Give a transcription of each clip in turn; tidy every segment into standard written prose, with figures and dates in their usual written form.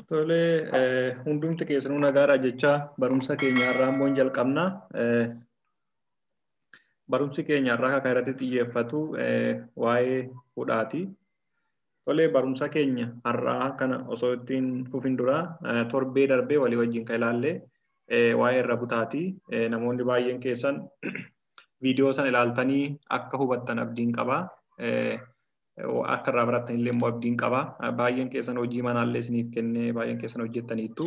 Tole hundumti keessanuu nagaadha jecha barumsa keenya har'aa immoo jalqabna. Barumsi keenya har'aa kan irratti xiyyeeffatu waa'ee hudhaati. Tole barumsa keenya har'aa kana osoo ittiin fufin dura torbee darbee walii wajjin kan ilaalle waa'ee irra butaati. Namoonni baay'een keessan viidiyoo san ilaaltanii akka hubattan abdiin qaba. Akka irraa barattan illee immoo abdiin qaba. Baay'een keessan hojii manaallee isiniif kennee baay'een keessan hojjettaniittu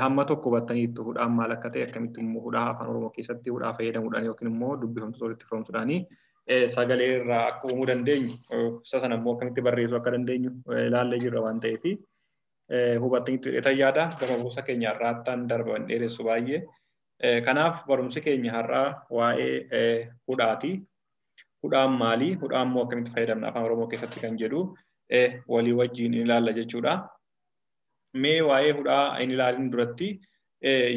hamma tokko hubattaniittu hudhaan maal akka ta'e akkamitti immoo hudhaa afaan Oromoo keessatti hudhaa fayyadamuudhaan yookiin immoo dubbifamtoota walitti firoomsuudhaan sagalee irraa akka uumuu dandeenyu isa sana immoo akkamitti barreessuu akka dandeenyu ilaallee jirra waan ta'eef hubattaniittu jedhee yaada. Gama barumsa keenya har'aattaan darban dheeressu baay'ee. Kanaaf barumsi keenya har'aa waa'ee hudhaati. Hudhaan maali? Hudhaan immoo akkamitti fayyadamna afaan Oromoo keessatti kan jedhu walii wajjin ilaalla jechuudha. Mee waa'ee hudhaa hin ilaalin duratti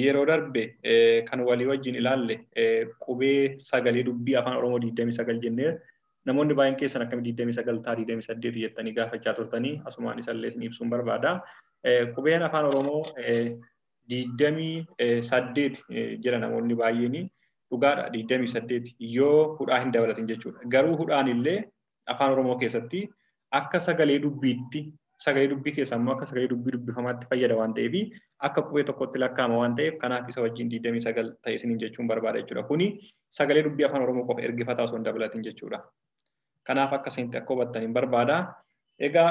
yeroo darbe kan walii wajjin ilaalle qubee sagalee dubbii afaan Oromoo 29 jennee namoonni baay'een keessan akkamitti 29 ta'a 28 jettanii gaafachaa turtanii asumaan isallee isin ibsuun barbaada. Qubeen afaan Oromoo 28 jira namoonni baay'een. Dhugaadha 28 yoo hudhaa hin dabalatin jechuudha. Garuu hudhaan illee afaan Oromoo keessatti akka sagalee dubbiitti sagalee dubbii keessaa immoo akka sagalee dubbii dubbifamaatti fayyada waan ta'eef akka qubee tokkotti lakkaa'ama waan ta'eef kanaaf isa wajjin 29 ta'e isiniin jechuun barbaada jechuudha. Kuni sagalee dubbii afaan Oromoo qofa ergifataa osoo hin dabalatin jechuudha. Kanaaf akka isinitti akka hubattan hin barbaada. Egaa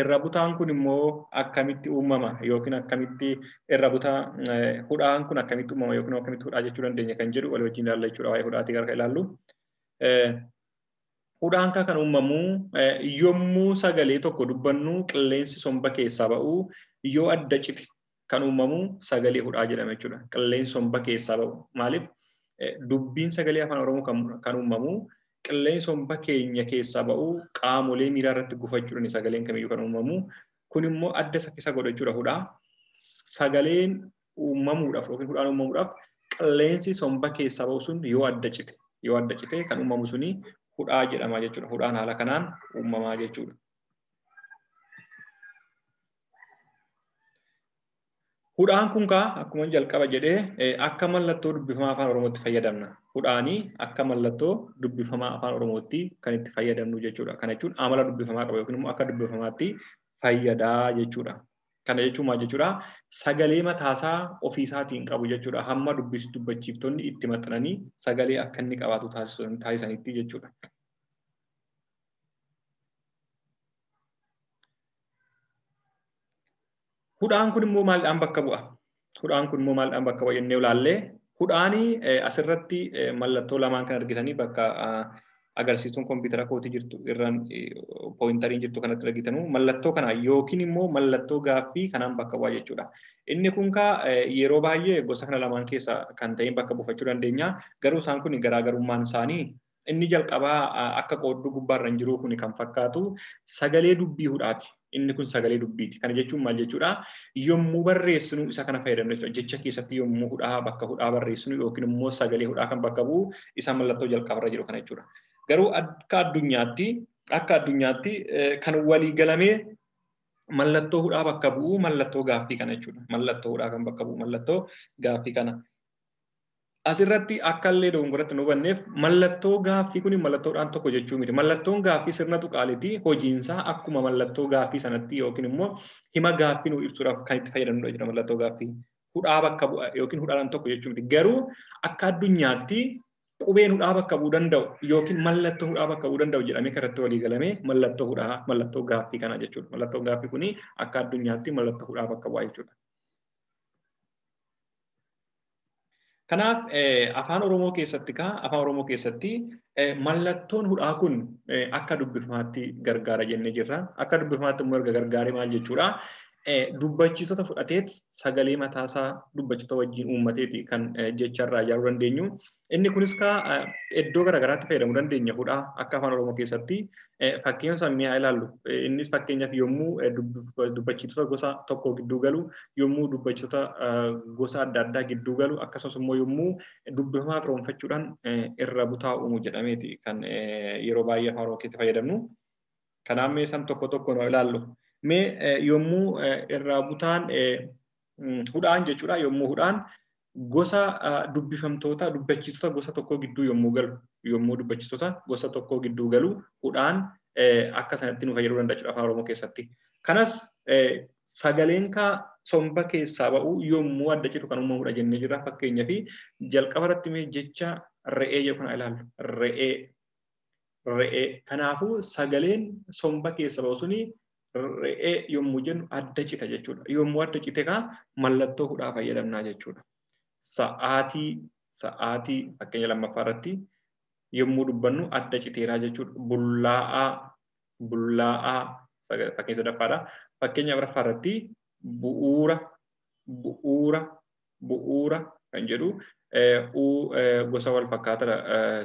irra butaan kun immoo akkamitti uumama yookiin akkamitti irra butaa hudhaan kun akkamitti uumama yookiin akkamitti hudhaa jechuu dandeenya kan jedhu walii wajjin ilaalla jechuudha. Waa'ee hudhaatii gara ilaallu. Hudhaan kan uumamu yommuu sagalee tokko dubbannu qilleensi somba keessaa ba'u yoo adda cite kan uumamu sagalee hudhaa jedhama jechuudha. Qilleensi somba keessaa ba'u maaliif dubbiin sagalee afaan Oromoo kan uumamu qilleensi somba keenya keessaa ba'u qaamolee miiraa irratti gufachuudhaan sagaleen kamiyyuu kan uumamu. Kun immoo adda isa godhachuudha hudhaa. Sagaleen uumamuudhaaf yookiin hudhaan uumamuudhaaf qilleensi somba keessaa ba'u sun yoo adda cite kan uumamu suni hudhaa jedhama jechuudha. Hudhaan haala kanaan uumamaa jechuudha. Hudhaan kun akkuma jalqaba jedhee akka mallattoo dubbifamaa afaan Oromootti fayyadamna. Hudhaanii akka mallattoo dubbifamaa afaan Oromootti kan itti fayyadamnu jechuudha. Kana jechuun amala dubbifamaa qaba yookiin immoo akka dubbifamaatti fayyadaa jechuudha. Kana jechuun maal jechuudha? Sagalee mataasaa ofiisaatiin qabu jechuudha. Hamma dubbachiiftonni itti maxxananii sagalee akka inni qabaatu taasisanitti jechuudha. Hudhaan kun immoo maaldhaan bakka bu'a? Hudhaan kun immoo maaldhaan bakka bu'a jennee ilaallee hudhaanii asirratti mallattoo lamaan kan argitanii bakka agarsiistuun kompiitara kootii jirtu irraan pooyintariin jirtu kanatti argitanu mallattoo kana yookiin immoo mallattoo gaaffii kanaan bakka bu'a jechuudha. Inni kun yeroo baay'ee gosa kana lamaan keessa kan ta'een bakka buufachuu dandeenya. Garuu isaan kun garaagarummaan isaanii inni jalqabaa akka qoodduu gubbaarra hin jiru kun kan fakkaatu sagalee dubbii hudhaati. Inni kun sagalee dubbiiti. Kana jechuun maal jechuudha? Yommuu barreessinu isa kana fayyadamna jechuudha. Jecha keessatti yommuu bakka hudhaa barreessinu yookiin immoo sagalee hudhaa kan bakka bu'u isa mallattoo jalqabarra jiru kana jechuudha. Garuu akka addunyaatti kan walii galamee mallattoo hudhaa bakka bu'u mallattoo gaaffii kana jechuudha. Mallattoo hudhaa kan bakka bu'u mallattoo gaaffii kana. Asirratti akka illee dogongoratti nu hubanneef mallattoo gaaffii kun mallattoodhaan tokko jechuu miti. Mallattoon gaaffii sirna tuqaaleeti hojiinsaa akkuma mallattoo gaaffii sanatti yookiin immoo hima gaaffii nu ibsuudhaaf kan itti fayyadamnudha jechuudha mallattoo gaaffii. Hudhaa bakka bu'a yookiin hudhaan tokko jechuu miti. Garuu akka addunyaatti qubeen hudhaa bakka bu'uu danda'u yookiin mallattoo hudhaa bakka bu'uu danda'u jedhamee irratti walii galamee mallattoo hudhaa mallattoo gaaffii kana jechuudha. Mallattoon gaaffii kuni akka addunyaatti mallattoo hudhaa bakka bu'a jechuudha. Kanaaf afaan Oromoo keessatti mallattoon hudhaa kun akka dubbifamaatti gargaara jennee jirra. Akka dubbifamaatti immoo erga gargaaree maal jechuudha? Dubbachiisota fudhateet sagalee mataasaa dubbachiisota wajjin uummateeti kan jecharraa ijaaruu dandeenyu. Inni kunis iddoo garaagaraatti fayyadamuu dandeenya hudhaa akka afaan Oromoo keessatti fakkeenya isaa haa ilaallu. Innis fakkeenyaaf yommuu dubbachiisota gosa tokko gidduu galu, yommuu dubbachiisota gosa adda addaa gidduu galu, akkasumas immoo yommuu dubbifamaa firoomfachuudhaan irra butaa uumu jedhameeti kan yeroo baay'ee afaan Oromoo keessatti fayyadamnu. Kanaaf mee san tokko tokko ilaallu. Mee yommuu irraa butaan hudhaan jechuudha. Yommuu hudhaan gosa dubbifamtoota dubbachiistota gosa tokkoo gidduu yommuu galu, yommuu dubbachiistota gosa tokkoo gidduu galu hudhaan akka sanatti nu fayyaduu danda'a jechuudha afaan Oromoo keessatti. Kanas sagaleen somba keessaa ba'u yommuu adda citu kan uumamudha jennee jirra. Fakkeenyaaf jalqaba irratti mee jecha re'ee jedhu kana ilaallu. Re'ee. Kanaafuu sagaleen somba keessa ba'u suni re'ee yommuu jennu adda cita jechuudha. Yommuu adda cite mallattoo hudhaa fayyadamnaa jechuudha. Sa'aatii fakkeenya lammaffaa irratti yommuu dubbannu adda citeeraa jechuudha. Bullaa'aa fakkeenya sadaffaadha. Fakkeenya afuraffaa irratti bu'uura kan jedhu gosa wal fakkaataadha.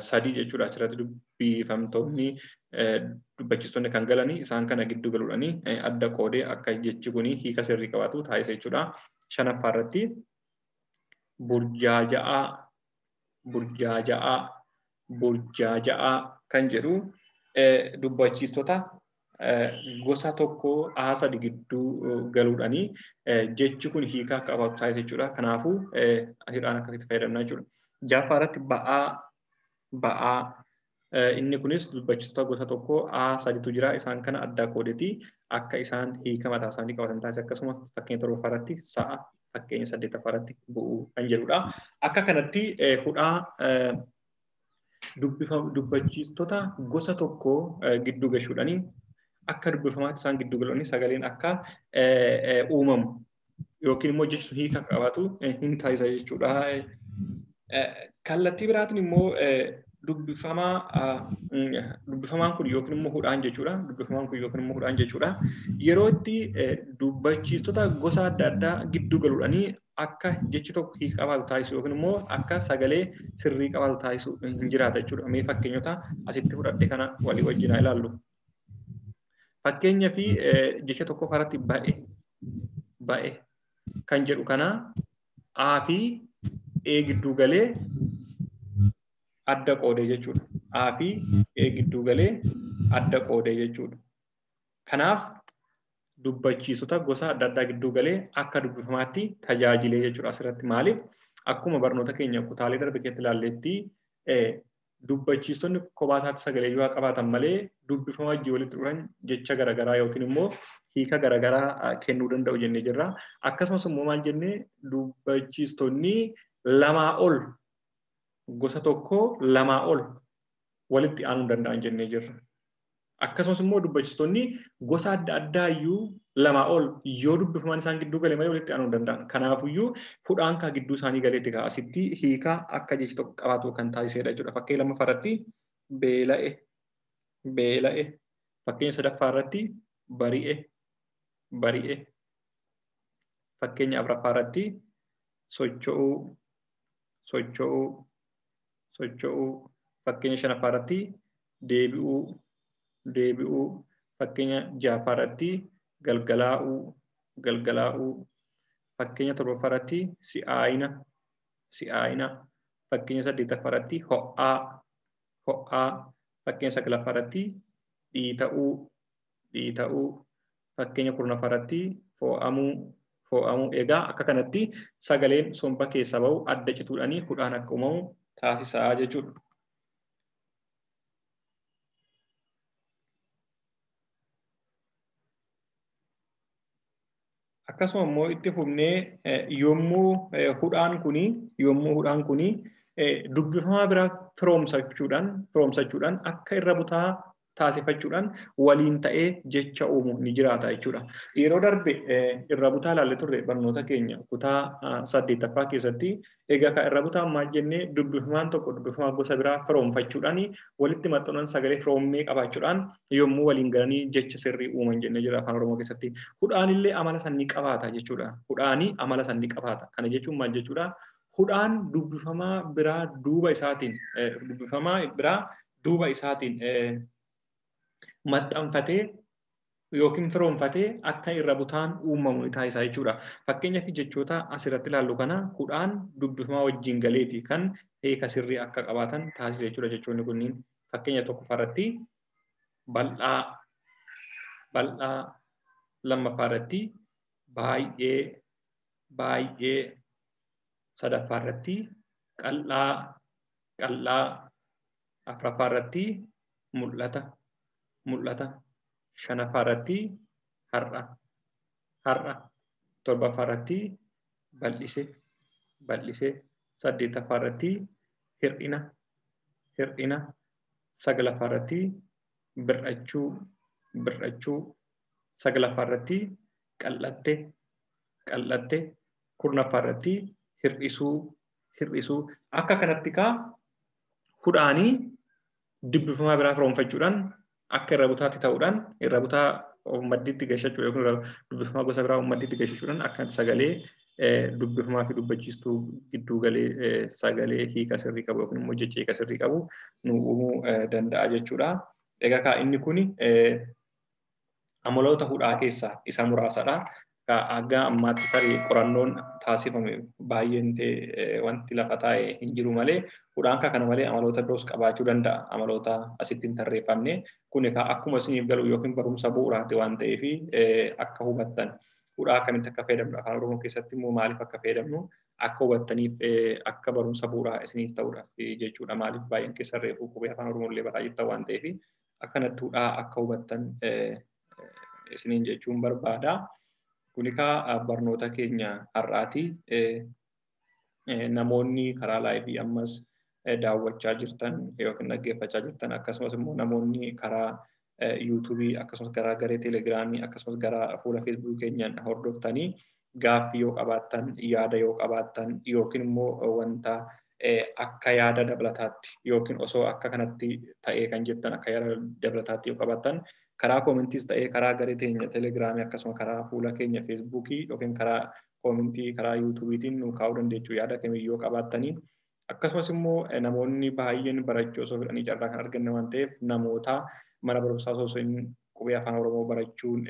Sadii jechuudha. Asirratti dubbifamtoonni dubbachiistonni kan galanii isaan kana gidduu galuudhaanii adda qoodee akka jechi kuni hiika sirrii qabaatu taasisa jechuudha. Shanaffaa irratti burjaaja'aa kan jedhu dubbachiistota gosa tokko sadi gidduu galuudhaanii jechi kun hiika akka qabaatu taasisa jechuudha. Kanaafuu asirraan akkasitti fayyadamna jechuudha. Ja'affaa irratti ba'aa inni kunis dubbachiistota gosa tokko saditu jira. Isaan kana adda qoodeeti akka isaan hiika mataa isaanii qabatan taasisa. Akkasumas fakkeenya torbaffaa irratti sa'a, fakkeenya saddeettaffaa irratti bu'uu kan jedhudha. Akka kanatti hudhaa dubbachiistota gosa tokko gidduu gashuudhaanii akka dubbifamaatti isaan gidduu galuudhaanii sagaleen akka uumamu yookiin immoo jechi hiika qabaatu hin taasisa jechuudha. Kallattii biraatiin immoo dubbifamaan kun yookiin immoo hudhaan jechuudha. Yeroo itti dubbachiistota gosa adda addaa gidduu galuudhaanii akka jechi tokko hiika qabaatu taasisu yookiin immoo akka sagalee sirrii qabaatu taasisu hin jiraata jechuudha. Mee fakkeenyota asitti fudhadhe kana walii wajjin ilaallu. Fakkeenyaa fi jecha tokko irratti ba'e kan jedhu kana A fi E gidduu galee adda qoodee jechuudha. A fi E gidduu galee adda qoodee jechuudha. Kanaaf dubbachiistota gosa adda addaa gidduu galee akka dubbifamaatti tajaajilee jechuudha. Asirratti maaliif akkuma barnoota keenya kutaalee darbe keessatti ilaalletti dubbachiistonni kophaa isaatti sagalee yoo qabaatan malee dubbifamaa wajjin walitti dhufan jecha garaagaraa yookiin immoo hiika garaagaraa kennuu danda'u jennee jirra. Akkasumas immoo maal jennee dubbachiistonni lamaa ol gosa tokko lamaa ol walitti aanuu danda'an jennee jirra. Akkasumas immoo dubbachiistonni gosa adda addaa iyyuu lamaa ol yoo dubbifamaan isaan gidduu galee malee walitti aanuu danda'an. Kanaafiyyuu hudhaan kan gidduu isaanii galeetti asitti hiika akka jechi tokko qabaatu kan taasisedha jechuudha. Fakkeenya lammaffaa irratti beela'e. Fakkeenya sadaffaa irratti bari'e. Fakkeenya afuraffaa irratti socho'uu. Fakkeenya shanaffaa irratti deebi'uu. Fakkeenya ja'affaa irratti galgalaa'uu. Fakkeenya torbaffaa irratti si'aayina. Fakkeenya saddeettaffaa irratti ho'aa. Fakkeenya saglaffaa irratti dhiita'uu. Fakkeenya kurnaffaa irratti fo'amuu. Egaa akka kanatti sagaleen somba keessaa bahu adda cituudhaanii hudhaan akka uumamu taasisaa jechuudha. Akkasuma immoo itti fufnee yommuu hudhaan kuni dubbifamaa biraa firoomsachuudhaan akka irra butaa taasifachuudhaan waliin ta'ee jecha uumu ni jiraata jechuudha. Yeroo darbe irra butaa ilaalle turre barnoota keenya kutaa 8ffaa keessatti egaa kan irra butaa maal jennee dubbifamaan tokko dubbifamaa gosa biraa firoomfachuudhaan walitti maxxanuudhaan sagalee firoommee qabaachuudhaan yommuu waliin galanii jecha sirrii uuman jennee jira afaan Oromoo keessatti. Hudhaan illee amala san ni qabaata jechuudha. Hudhaanii amala san ni qabaata. Kana jechuun maal jechuudha? Hudhaan dubbifamaa biraa duuba isaatiin maxxanfatee yookiin firoomfatee akka irra butaan uumamu taasisaa jechuudha. Fakkeenyaaf jechoota asirratti ilaallu kana hudhaan dubbifamaa wajjin galeeti kan hiika sirrii akka qabaatan taasisa jechuudha. Jechoonni kunniin fakkeenya tokkoffaa irratti bal'aa Lammaffaarratti baay'ee baay'ee. Sadaffaarratti qal'aa qal'aa. Afuraffaarratti mul'ata mul'ata. Shanaffaarratti har'a har'a. Torbaffaarratti bal'ise bal'ise. Saddeettaffaarratti hir'ina hir'ina. Saglaffaarratti bir'achuu bir'achuu. Saglaffaarratti qal'atte qal'atte. Kurnaffaarratti hir'isuu hir'isuu. Akka kanatti hudhaanii dubbifamaa biraa firoomfachuudhaan akka irra butaatti ta'uudhaan irra butaa maddiitti geessachuu yookiin dubbifamaa gosa biraa maddiitti geessachuudhaan akka sagalee dubbifamaa fi dubbachiistuu gidduu galee sagalee hiika sirrii qabu yookiin immoo jecha hiika sirrii qabu nu uumuu danda'a jechuudha. Egaa inni kun amaloota hudhaa keessaa isa muraasadha. Hanga ammaatti tarii qorannoon taasifame baay'een wanti lafa taa'e hin jiru malee hudhaan kana malee amaloota biroos qabaachuu danda'a. Amaloota asitti hin tarreeffamne kun akkuma isiniif galu yookiin barumsa bu'uuraati waan ta'eef akka hubattan hudhaa akkamitti akka fayyadamnu afaan Oromoo keessatti immoo maaliif akka fayyadamnu akka hubattaniif akka barumsa bu'uuraa isiniif ta'uudhaaf jechuudha. Maaliif baay'een keessa reefuu qubee afaan Oromoo illee baraa jirtan waan ta'eef akkanatti hudhaa akka hubattan isiniin jechuun barbaada. Kunikaa barnoota keenya har'aati. Namoonni karaa laayivii ammas daawwachaa jirtan yookiin dhaggeeffachaa jirtan akkasumas immoo namoonni karaa yuutuubii akkasumas karaa garee teelegiraamii akkasumas karaa fuula feesbuukii keenyaan hordoftanii gaaffii yoo qabaattan yaada yoo qabaattan yookiin immoo wanta akka yaada dabalataatti yookiin osoo akka kanatti ta'ee kan jettan akka yaada dabalataatti yoo qabaattan karaa koomintiis ta'ee karaa garee teenya teelegiraamii akkasuma karaa fuula keenya feesbuukii yookiin karaa koomintii karaa yuutuubiitiin nu kaa'uu dandeessu yaada kamiyyuu qabaattanii akkasumas immoo namoonni baay'een barachuu osoo fedhanii carraa kan arganne waan ta'eef namoota mana barumsaa osoo hin qubee afaan Oromoo barachuun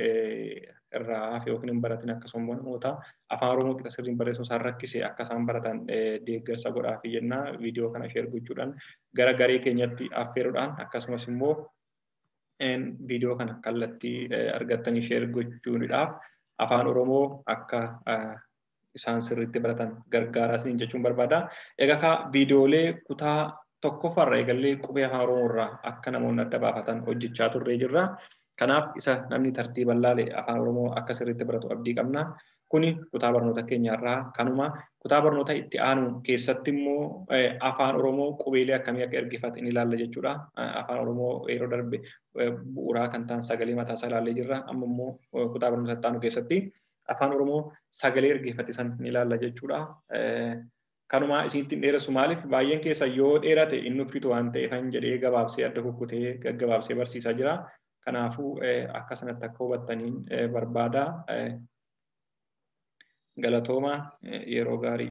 irraa hafe yookiin hin baratin akkasuma namoota afaan Oromoo qixa sirriin barreessuu isaan rakkise akka isaan baratan deeggarsa godhaafii jenna viidiyoo kana sheer gochuudhaan gara garee keenyatti affeeruudhaan akkasumas immoo viidiyoo kana kallattii argattanii sheer gochuudhaaf afaan Oromoo akka isaan sirriitti baratan gargaaraa isiniin jechuun barbaada. Egaa viidiyoolee kutaa tokkoffaarra eegallee qubee afaan Oromoo irraa akka namoonni adda baafatan hojjechaa turree jirra. Kanaaf isa namni tartiibaan laale afaan Oromoo akka sirriitti baratu abdii qabna. Kuni kutaa barnoota keenyarraa kanuma kutaa barnoota itti aanu keessatti immoo afaan Oromoo qubeelee akkamii akka ergifate ni ilaalla jechuudha. Afaan Oromoo yeroo darbe bu'uuraa kan ta'an sagalee mataa isaa ilaallee jirra. Amma immoo kutaa barnoota itti aanu keessatti afaan Oromoo sagalee ergifate san ni ilaalla jechuudha. Kanuma isinitti dheeressu maaliif baay'een keessa yoo dheerate inni uffitu waan ta'eef jedhee gabaabsee adda kukkutee gaggabaabsee barsiisaa jira. Kanaafuu akka sanatti akka hubattaniin barbaada. Galatooma yeroo gaarii.